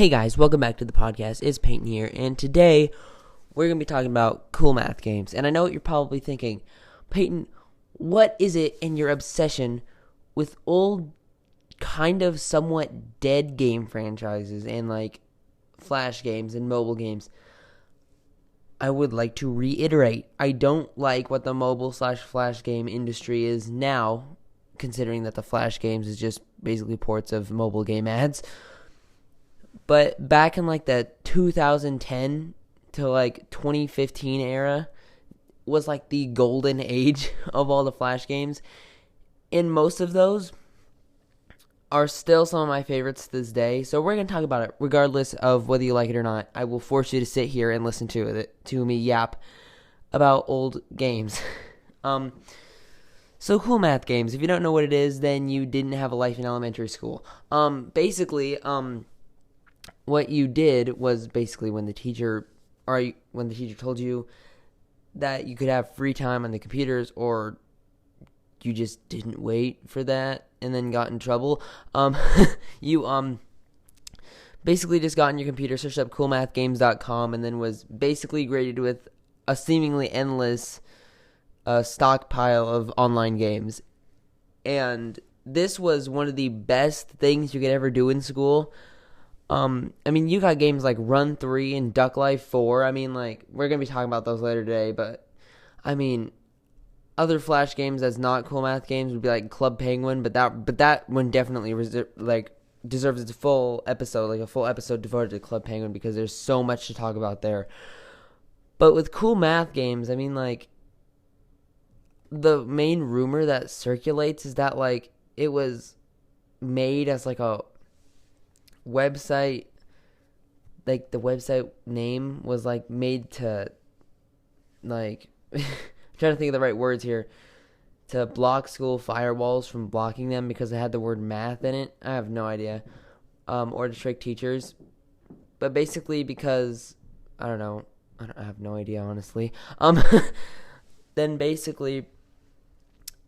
Hey guys, welcome back to the podcast. It's Payton here, and today we're going to be talking about cool math games. And I know what you're probably thinking, Payton, what is it in your obsession with old, kind of somewhat dead game franchises and like flash games and mobile games? I would like to reiterate, I don't like what the mobile/flash game industry is now, considering that the flash games is just basically ports of mobile game ads. But back in like the 2010 to like 2015 era was like the golden age of all the flash games. And most of those are still some of my favorites to this day. So we're going to talk about it regardless of whether you like it or not. I will force you to sit here and listen to me yap about old games. So cool math games. If you don't know what it is, then you didn't have a life in elementary school. Basically, what you did was basically when the teacher told you that you could have free time on the computers, or you just didn't wait for that and then got in trouble, you basically just got on your computer, searched up coolmathgames.com, and then was basically graded with a seemingly endless stockpile of online games. And this was one of the best things you could ever do in school. I mean, you got games like Run 3 and Duck Life 4. I mean, like, we're going to be talking about those later today, but, I mean, other Flash games that's not cool math games would be like Club Penguin, but that one definitely deserves its full episode, like a full episode devoted to Club Penguin, because there's so much to talk about there. But with cool math games, I mean, like, the main rumor that circulates is that, like, it was made as, like, a website, like the website name was like made to, like, I'm trying to think of the right words here, to block school firewalls from blocking them because it had the word math in it. I have no idea. Or to trick teachers. But basically because, I have no idea, honestly. Then basically,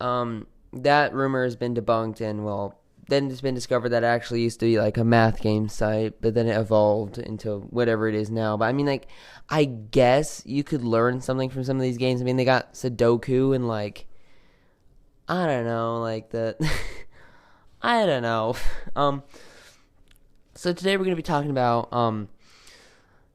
that rumor has been debunked, and well, then it's been discovered that it actually used to be like a math game site, but then it evolved into whatever it is now. But I mean, like, I guess you could learn something from some of these games. I mean, they got Sudoku and like, I don't know, like I don't know. So today we're going to be talking about,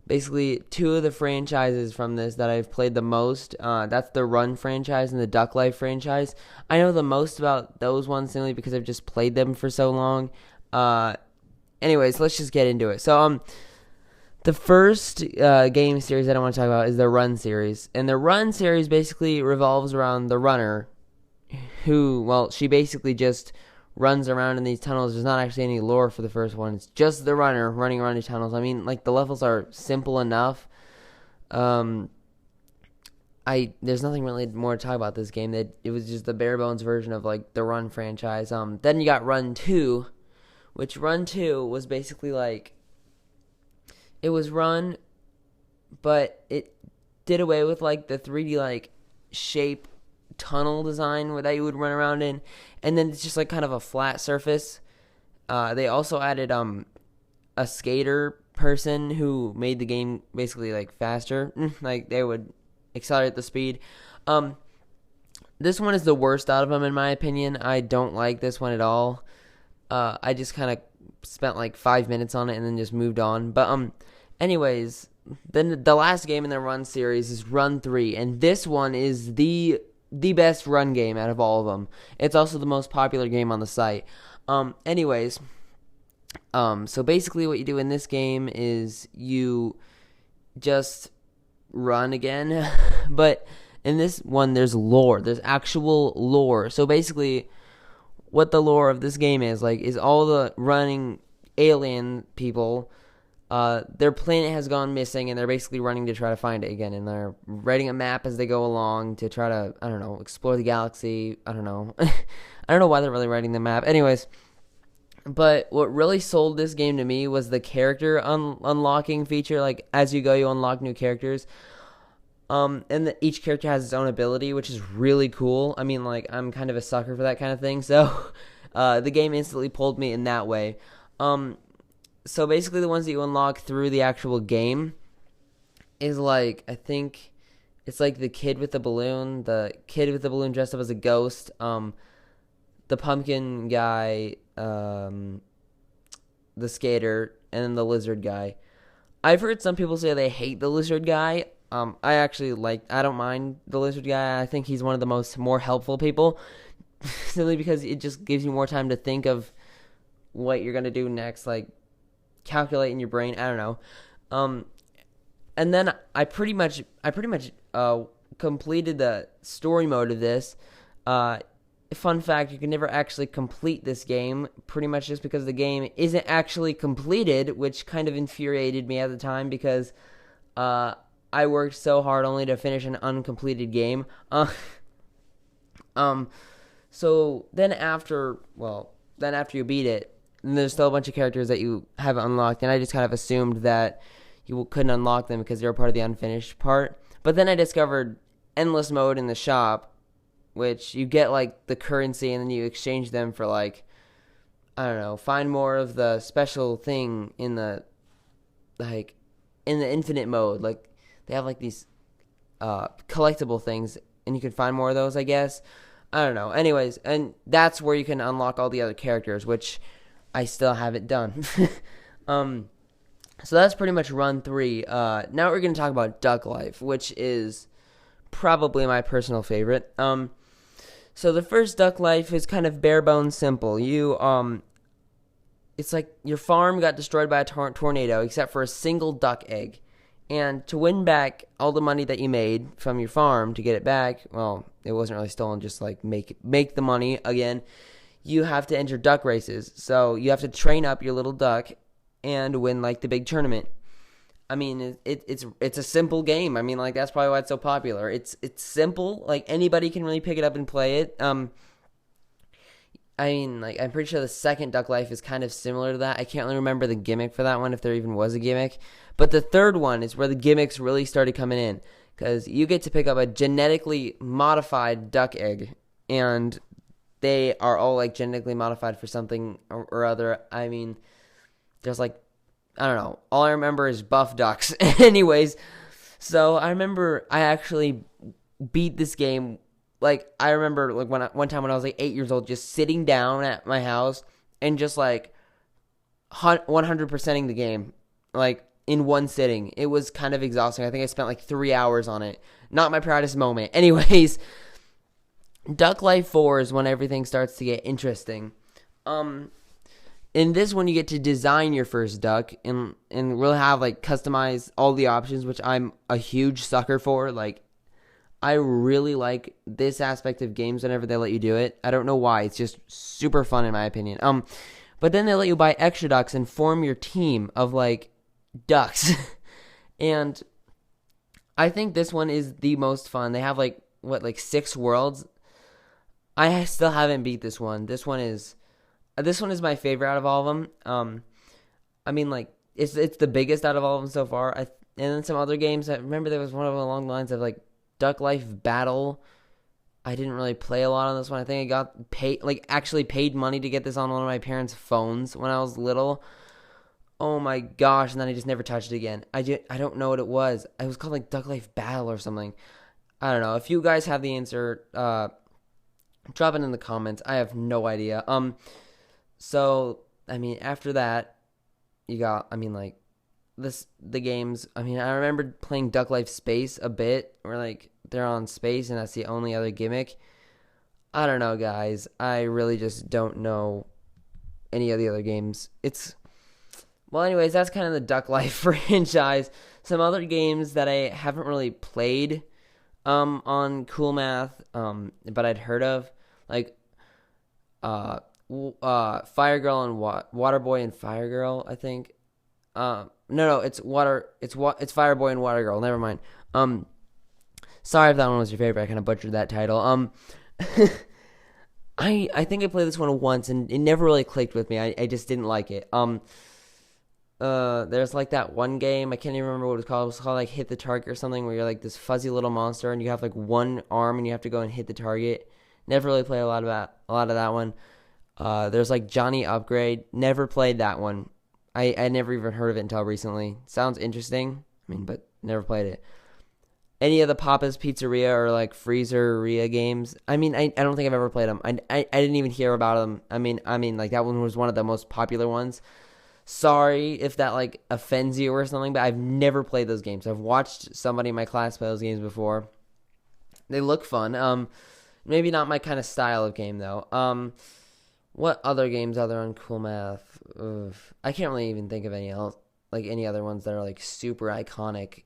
basically two of the franchises from this that I've played the most. That's the Run franchise and the Duck Life franchise. I know the most about those ones simply because I've just played them for so long. Anyways, let's just get into it. So, the first game series that I want to talk about is the Run series. And the Run series basically revolves around the runner who, well, she basically just runs around in these tunnels. There's not actually any lore for the first one. It's just the runner running around these tunnels. I mean, like, the levels are simple enough. There's nothing really more to talk about this game. It was just the bare bones version of like the Run franchise. Then you got Run 2, which Run 2 was basically like, it was Run, but it did away with like the 3D like shape tunnel design that you would run around in, and then it's just like kind of a flat surface. They also added a skater person who made the game basically like faster. Like, they would accelerate the speed. This one is the worst out of them in my opinion. I don't like this one at all. I just kind of spent like 5 minutes on it and then just moved on. But anyways, then the last game in the Run series is Run 3, and this one is the best run game out of all of them. It's also the most popular game on the site. Anyways, so basically what you do in this game is you just run again. But in this one, there's lore. There's actual lore. So basically, what the lore of this game is, like, is all the running alien people, their planet has gone missing, and they're basically running to try to find it again, and they're writing a map as they go along to try to, I don't know, explore the galaxy. I don't know. I don't know why they're really writing the map. Anyways, but what really sold this game to me was the character unlocking feature. Like, as you go, you unlock new characters. And each character has its own ability, which is really cool. I mean, like, I'm kind of a sucker for that kind of thing, so the game instantly pulled me in that way. So basically, the ones that you unlock through the actual game is like, I think it's like the kid with the balloon dressed up as a ghost, the pumpkin guy, the skater, and then the lizard guy. I've heard some people say they hate the lizard guy. I don't mind the lizard guy. I think he's one of the more helpful people, simply because it just gives you more time to think of what you're gonna do next, like calculate in your brain. I don't know. And then I pretty much completed the story mode of this. Fun fact, you can never actually complete this game, pretty much just because the game isn't actually completed, which kind of infuriated me at the time because I worked so hard only to finish an uncompleted game. So then after you beat it, there's still a bunch of characters that you haven't unlocked, and I just kind of assumed that you couldn't unlock them because they were part of the unfinished part. But then I discovered endless mode in the shop, which you get like the currency and then you exchange them for like, I don't know, find more of the special thing in the infinite mode. Like they have like these collectible things and you can find more of those, I guess. I don't know. Anyways, and that's where you can unlock all the other characters, which I still haven't done. So that's pretty much run 3. Now we're going to talk about Duck Life, which is probably my personal favorite. So the first Duck Life is kind of bare bones simple. It's like your farm got destroyed by a tornado, except for a single duck egg. And to win back all the money that you made from your farm, to get it back, well, it wasn't really stolen, just like make the money again, you have to enter duck races. So you have to train up your little duck and win like the big tournament. I mean, it's a simple game. I mean, like that's probably why it's so popular. It's simple. Like anybody can really pick it up and play it. I mean, like I'm pretty sure the second Duck Life is kind of similar to that. I can't really remember the gimmick for that one, if there even was a gimmick. But the third one is where the gimmicks really started coming in, because you get to pick up a genetically modified duck egg, and they are all like genetically modified for something or other. I mean, there's like, I don't know. All I remember is buff ducks. Anyways, so I remember I actually beat this game. Like, I remember like one time when I was like 8 years old, just sitting down at my house and just like 100%ing the game, like in one sitting. It was kind of exhausting. I think I spent like 3 hours on it. Not my proudest moment. Anyways, Duck Life 4 is when everything starts to get interesting. In this one, you get to design your first duck and really have like customize all the options, which I'm a huge sucker for. Like, I really like this aspect of games whenever they let you do it. I don't know why. It's just super fun in my opinion. But then they let you buy extra ducks and form your team of like ducks. And I think this one is the most fun. They have like 6 worlds. I still haven't beat this one. This one is my favorite out of all of them. I mean, like it's the biggest out of all of them so far. And then some other games. I remember there was one of them along the lines of like Duck Life Battle. I didn't really play a lot on this one. I think I got paid money to get this on one of my parents' phones when I was little. Oh my gosh! And then I just never touched it again. I don't know what it was. It was called like Duck Life Battle or something. I don't know. If you guys have the answer, drop it in the comments. I have no idea. So I mean, after that, you got. I mean, like the games. I mean, I remember playing Duck Life Space a bit, where like they're on space and that's the only other gimmick. I don't know, guys. I really just don't know any of the other games. Well, anyways, that's kind of the Duck Life franchise. Some other games that I haven't really played on Cool Math, but I'd heard of, like Fire Girl and Water Boy and Fire Girl, I think. No, it's Fire Boy and Water Girl. Never mind. Sorry if that one was your favorite. I kind of butchered that title. I think I played this one once and it never really clicked with me. I just didn't like it. There's like that one game, I can't even remember what it was called. It was called like Hit the Target or something, where you're like this fuzzy little monster and you have like one arm and you have to go and hit the target. Never really played a lot of that one. There's like Johnny Upgrade. Never played that one. I never even heard of it until recently. Sounds interesting. I mean, but never played it. Any of the Papa's Pizzeria or like Freezeria games. I mean, I don't think I've ever played them. I didn't even hear about them. I mean, like that one was one of the most popular ones. Sorry if that like offends you or something, but I've never played those games. I've watched somebody in my class play those games before. They look fun. Maybe not my kind of style of game though. What other games are there on Cool Math? Ugh. I can't really even think of any else, like any other ones that are like super iconic.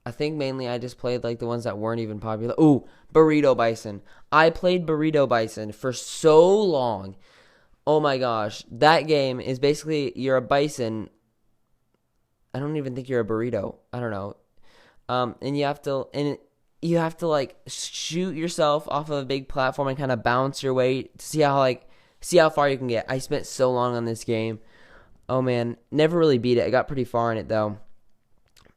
I think mainly I just played like the ones that weren't even popular. Ooh, Burrito Bison. I played Burrito Bison for so long. Oh my gosh. That game is basically you're a bison. I don't even think you're a burrito. I don't know. And you have to like shoot yourself off of a big platform and kind of bounce your way to see how far you can get. I spent so long on this game. Oh man, never really beat it. I got pretty far in it though.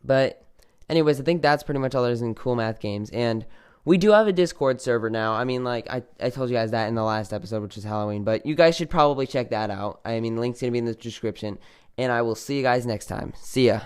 But anyways, I think that's pretty much all there's in Cool Math games. And we do have a Discord server now. I mean, like, I told you guys that in the last episode, which is Halloween. But you guys should probably check that out. I mean, the link's going to be in the description. And I will see you guys next time. See ya.